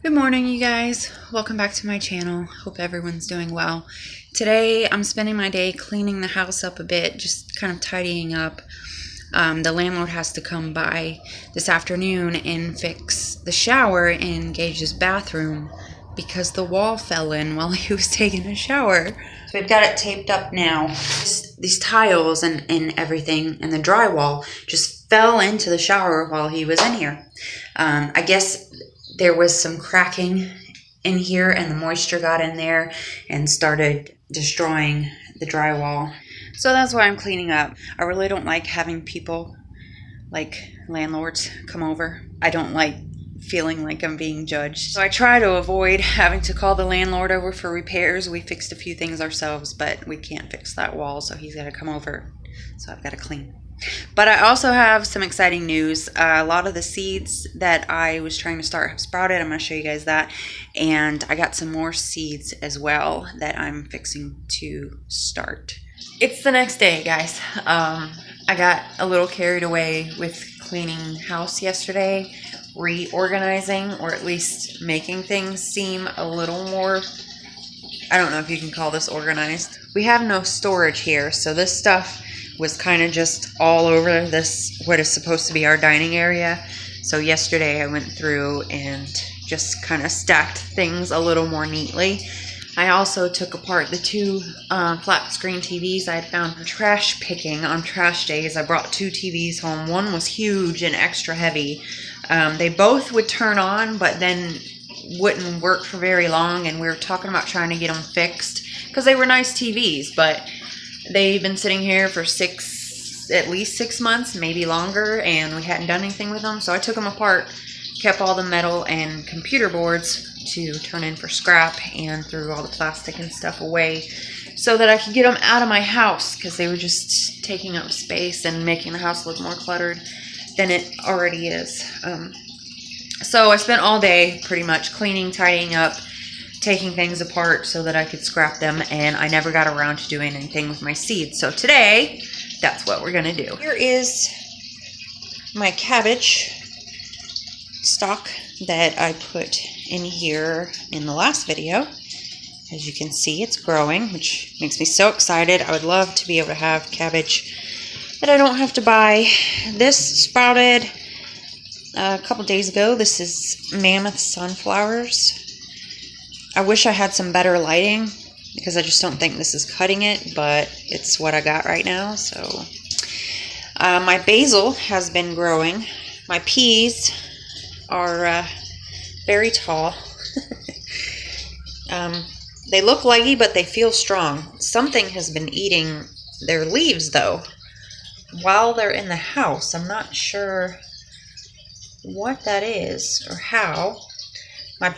Good morning, you guys. Welcome back to my channel. Hope everyone's doing well. Today, I'm spending my day cleaning the house up a bit, just kind of tidying up. The landlord has to come by this afternoon and fix the shower in Gage's bathroom because the wall fell in while he was taking a shower. So we've got it taped up now. These tiles and everything and the drywall just fell into the shower while he was in here. I guess there was some cracking in here and the moisture got in there and started destroying the drywall. So that's why I'm cleaning up. I really don't like having people, like landlords, come over. I don't like feeling like I'm being judged. So I try to avoid having to call the landlord over for repairs. We fixed a few things ourselves, but we can't fix that wall, so he's got to come over. So I've got to clean. But I also have some exciting news. A lot of the seeds that I was trying to start have sprouted. I'm going to show you guys that. And I got some more seeds as well that I'm fixing to start. It's the next day, guys. I got a little carried away with cleaning house yesterday, reorganizing, or at least making things seem a little more, I don't know if you can call this organized. We have no storage here, so this stuff was kind of just all over this, what is supposed to be our dining area. So yesterday I went through and just kind of stacked things a little more neatly. I also took apart the two flat screen TVs I had found for trash picking on trash days. I brought two TVs home. One was huge and extra heavy. They both would turn on, but then wouldn't work for very long, and we were talking about trying to get them fixed because they were nice TVs, but they've been sitting here for at least 6 months, maybe longer, and we hadn't done anything with them. So I took them apart, kept all the metal and computer boards to turn in for scrap, and threw all the plastic and stuff away so that I could get them out of my house because they were just taking up space and making the house look more cluttered than it already is. So I spent all day pretty much cleaning, tidying up, taking things apart so that I could scrap them, and I never got around to doing anything with my seeds. So today, that's what we're gonna do. Here is my cabbage stock that I put in here in the last video. As you can see, it's growing, which makes me so excited. I would love to be able to have cabbage that I don't have to buy. This sprouted a couple days ago. This is mammoth sunflowers. I wish I had some better lighting because I just don't think this is cutting it, but it's what I got right now. So my basil has been growing. My peas are very tall. They look leggy, but they feel strong. Something has been eating their leaves though while they're in the house. I'm not sure what that is or how. My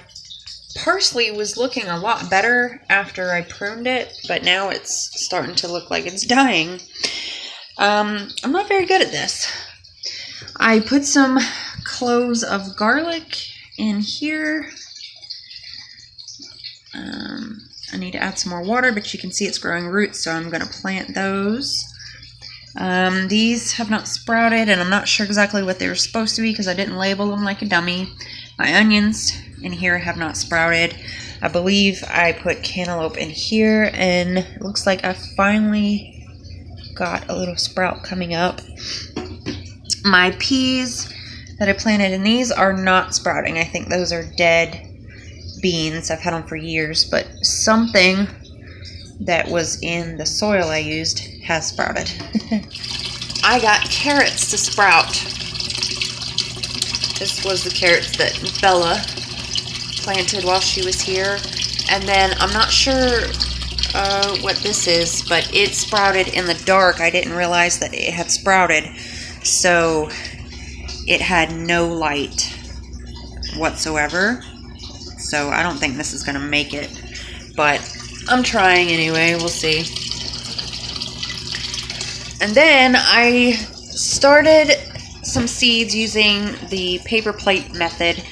parsley was looking a lot better after I pruned it, but now it's starting to look like it's dying. I'm not very good at this. I put some cloves of garlic in here. I need to add some more water, but you can see it's growing roots, so I'm going to plant those. These have not sprouted, and I'm not sure exactly what they were supposed to be because I didn't label them like a dummy. My onions in here have not sprouted. I believe I put cantaloupe in here, and it looks like I finally got a little sprout coming up. My peas that I planted in these are not sprouting. I think those are dead beans. I've had them for years, but something that was in the soil I used has sprouted. I got carrots to sprout. This was the carrots that Bella planted while she was here. And then I'm not sure what this is, but it sprouted in the dark. I didn't realize that it had sprouted. So it had no light whatsoever. So I don't think this is going to make it. But I'm trying anyway. We'll see. And then I started some seeds using the paper plate method,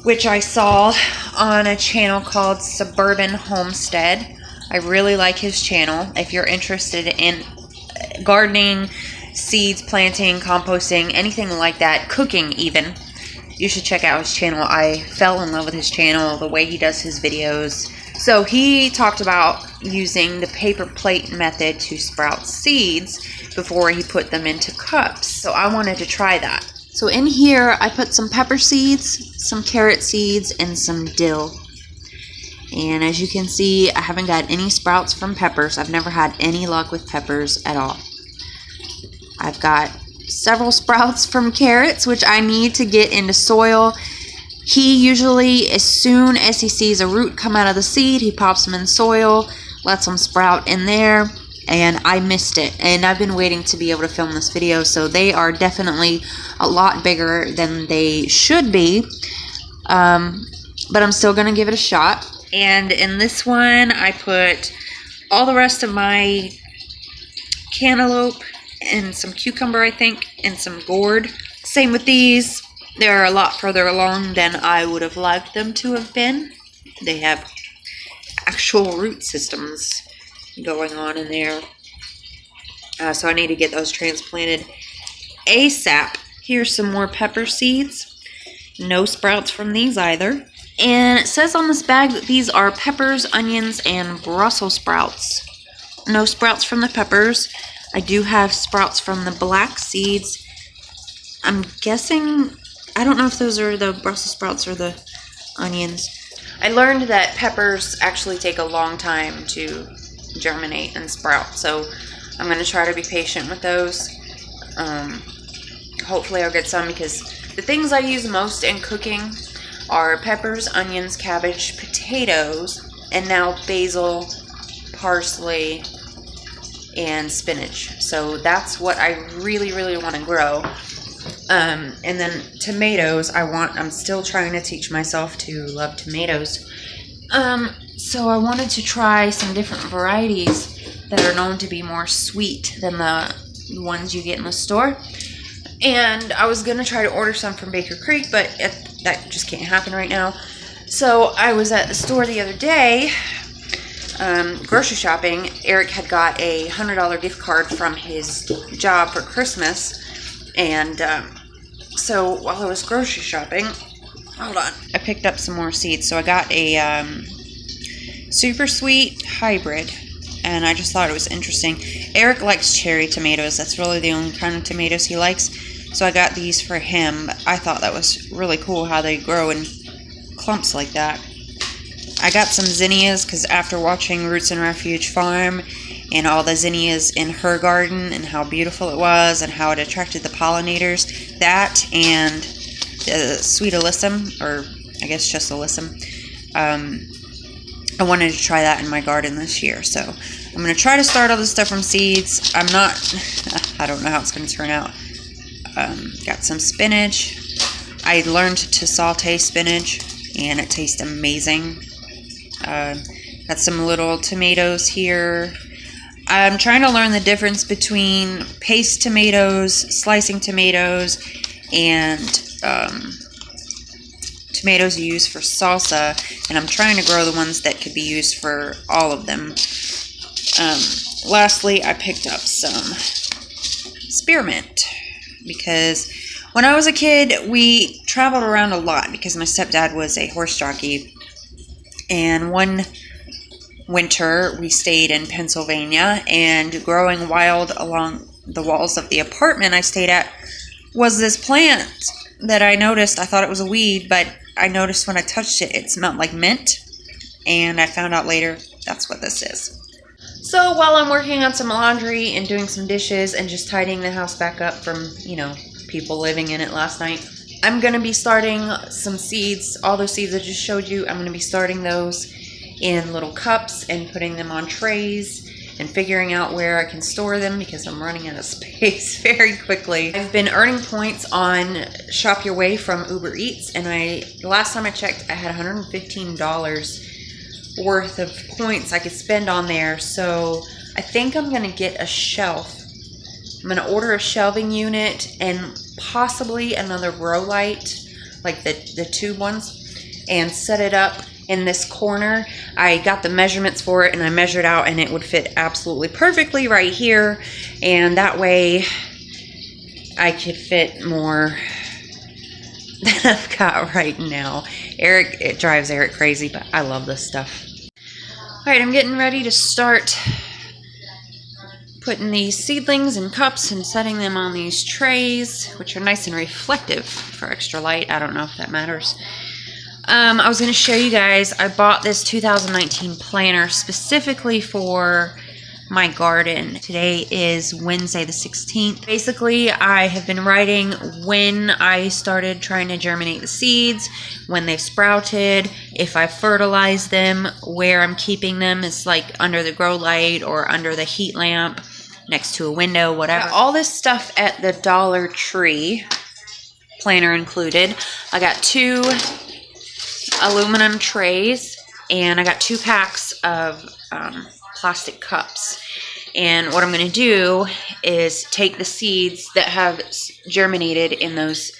which I saw on a channel called Suburban Homestead. I really like his channel. If you're interested in gardening, seeds, planting, composting, anything like that, cooking even, You should check out his channel. I fell in love with his channel, the way he does his videos. So he talked about using the paper plate method to sprout seeds before he put them into cups. So I wanted to try that. So in here, I put some pepper seeds, some carrot seeds, and some dill. And as you can see, I haven't got any sprouts from peppers. I've never had any luck with peppers at all. I've got several sprouts from carrots, which I need to get into soil. He usually, as soon as he sees a root come out of the seed, he pops them in soil, lets them sprout in there, and I missed it. And I've been waiting to be able to film this video, so they are definitely a lot bigger than they should be. But I'm still going to give it a shot. And in this one, I put all the rest of my cantaloupe and some cucumber, I think, and some gourd. Same with these. They're a lot further along than I would have liked them to have been. They have actual root systems going on in there. So I need to get those transplanted ASAP. Here's some more pepper seeds. No sprouts from these either. And it says on this bag that these are peppers, onions, and Brussels sprouts. No sprouts from the peppers. I do have sprouts from the black seeds. I'm guessing, I don't know if those are the Brussels sprouts or the onions. I learned that peppers actually take a long time to germinate and sprout. So I'm going to try to be patient with those. Hopefully I'll get some, because the things I use most in cooking are peppers, onions, cabbage, potatoes, and now basil, parsley, and spinach. So that's what I really, really want to grow. And then tomatoes, I'm still trying to teach myself to love tomatoes. So I wanted to try some different varieties that are known to be more sweet than the ones you get in the store. And I was going to try to order some from Baker Creek, but that just can't happen right now. So I was at the store the other day, grocery shopping. Eric had got a $100 gift card from his job for Christmas. And so while I was grocery shopping, hold on, I picked up some more seeds. So I got a super sweet hybrid, and I just thought it was interesting. Eric likes cherry tomatoes. That's really the only kind of tomatoes he likes. So I got these for him. I thought that was really cool how they grow in clumps like that. I got some zinnias because after watching Roots and Refuge Farm and all the zinnias in her garden and how beautiful it was and how it attracted the pollinators, that and the sweet alyssum, or I guess just alyssum, I wanted to try that in my garden this year. So I'm going to try to start all this stuff from seeds. I don't know how it's going to turn out. Got some spinach. I learned to saute spinach, and it tastes amazing. Got some little tomatoes here. I'm trying to learn the difference between paste tomatoes, slicing tomatoes, and tomatoes you use for salsa, and I'm trying to grow the ones that could be used for all of them. Lastly, I picked up some spearmint, because when I was a kid, we traveled around a lot because my stepdad was a horse jockey. And one winter, we stayed in Pennsylvania, and growing wild along the walls of the apartment I stayed at was this plant that I noticed. I thought it was a weed, but I noticed when I touched it, it smelled like mint. And I found out later that's what this is. So while I'm working on some laundry and doing some dishes and just tidying the house back up from, people living in it last night, I'm going to be starting some seeds. All those seeds I just showed you, I'm going to be starting those in little cups and putting them on trays and figuring out where I can store them because I'm running out of space very quickly. I've been earning points on Shop Your Way from Uber Eats, and last time I checked, I had $115 worth of points I could spend on there. So I think I'm going to get a shelf. I'm going to order a shelving unit and possibly another grow light, like the tube ones, and set it up in this corner. I got the measurements for it, and I measured out, and it would fit absolutely perfectly right here, and that way I could fit more that I've got right now. It drives Eric crazy, but I love this stuff. Alright, I'm getting ready to start putting these seedlings in cups and setting them on these trays, which are nice and reflective for extra light. I don't know if that matters. I was going to show you guys, I bought this 2019 planner specifically for my garden. Today is Wednesday the 16th. Basically, I have been writing when I started trying to germinate the seeds, when they've sprouted, if I fertilize them, where I'm keeping them. It's like under the grow light or under the heat lamp, next to a window, whatever. All this stuff at the Dollar Tree, planner included. I got 2 aluminum trays, and I got 2 packs of plastic cups. And what I'm going to do is take the seeds that have germinated in those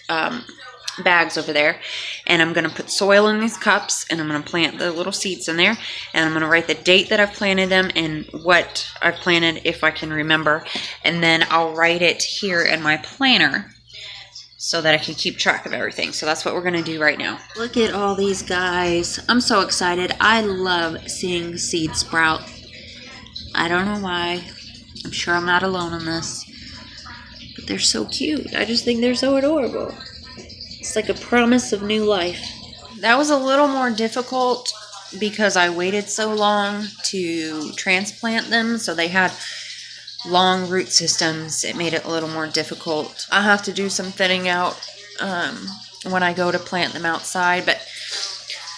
bags over there, and I'm going to put soil in these cups, and I'm going to plant the little seeds in there, and I'm going to write the date that I've planted them and what I've planted if I can remember, and then I'll write it here in my planner so that I can keep track of everything. So that's what we're going to do right now. Look at all these guys. I'm so excited. I love seeing seeds sprout. I don't know why. I'm sure I'm not alone in this. But they're so cute. I just think they're so adorable. It's like a promise of new life. That was a little more difficult because I waited so long to transplant them. So they had long root systems. It made it a little more difficult. I have to do some thinning out when I go to plant them outside. But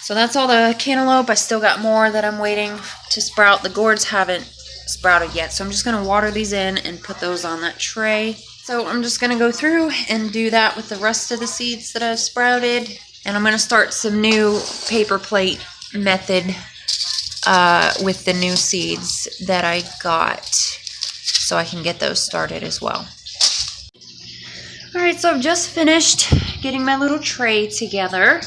so that's all the cantaloupe. I still got more that I'm waiting to sprout. The gourds haven't sprouted yet, so I'm just going to water these in and put those on that tray. So I'm just going to go through and do that with the rest of the seeds that I've sprouted. And I'm going to start some new paper plate method with the new seeds that I got, so I can get those started as well. Alright, so I've just finished getting my little tray together.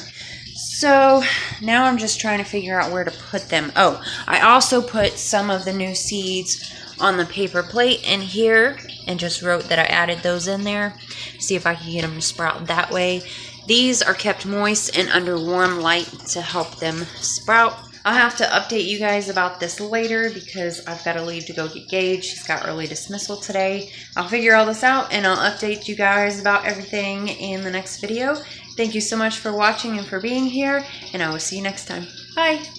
So now I'm just trying to figure out where to put them. Oh, I also put some of the new seeds on the paper plate in here and just wrote that I added those in there. See if I can get them to sprout that way. These are kept moist and under warm light to help them sprout. I'll have to update you guys about this later because I've got to leave to go get Gage. She's got early dismissal today. I'll figure all this out and I'll update you guys about everything in the next video. Thank you so much for watching and for being here, and I will see you next time. Bye!